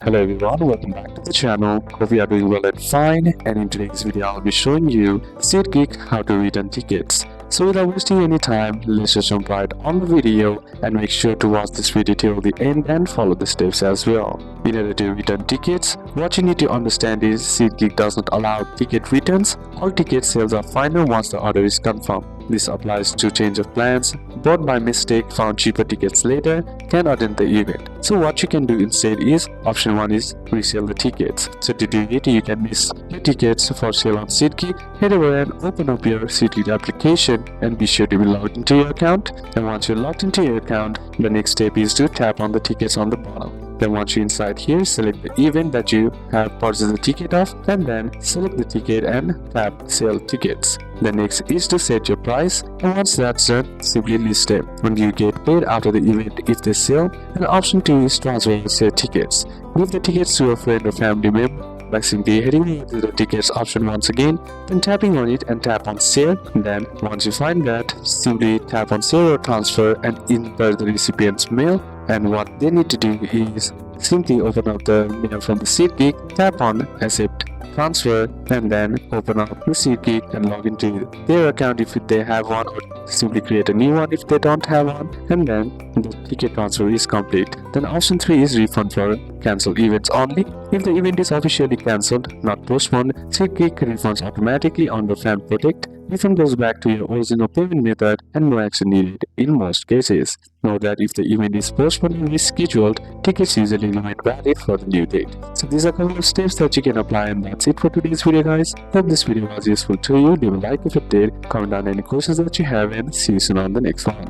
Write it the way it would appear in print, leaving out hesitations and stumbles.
Hello everyone, welcome back to the channel. Hope you are doing well and fine, and in today's video I'll be showing you SeatGeek how to return tickets. So without wasting any time, let's just jump right on the video and make sure to watch this video till the end and follow the steps as well. In order to return tickets, what you need to understand is SeatGeek does not allow ticket returns. All ticket sales are final once the order is confirmed. This applies to change of plans, bought by mistake, found cheaper tickets later, can attend the event. So what you can do instead is, option 1 is resell the tickets. So to do it, you can list your tickets for sale on SeatGeek. Head over and open up your SeatGeek application and be sure to be logged into your account. And once you're logged into your account, the next step is to tap on the tickets on the bottom. Then once you're inside here, select the event that you have purchased the ticket of, and then select the ticket and tap sell tickets. The next is to set your price, and once that's done, simply list them. When you get paid after the event if they sell, and option 2 is transfer sell tickets. Give the tickets to a friend or family member by simply heading over to the tickets option once again, then tapping on it and tap on sale. Then once you find that, simply tap on sale or transfer and enter the recipient's mail. And what they need to do is simply open up the mail from the SeatGeek, tap on accept transfer, and then open up the SeatGeek and log into their account if they have one, or simply create a new one if they don't have one, and then the ticket transfer is complete. Then option 3 is refund for cancelled events only. If the event is officially cancelled, not postponed, SeatGeek refunds automatically under Fan Protect. Refund goes back to your original payment method and no action needed in most cases. Note that if the event is postponed or rescheduled, tickets usually remain valid for the new date. So these are a couple of steps that you can apply, and that's it for today's video, guys. Hope this video was useful to you. Leave a like if it did, comment down any questions that you have, and see you soon on the next one.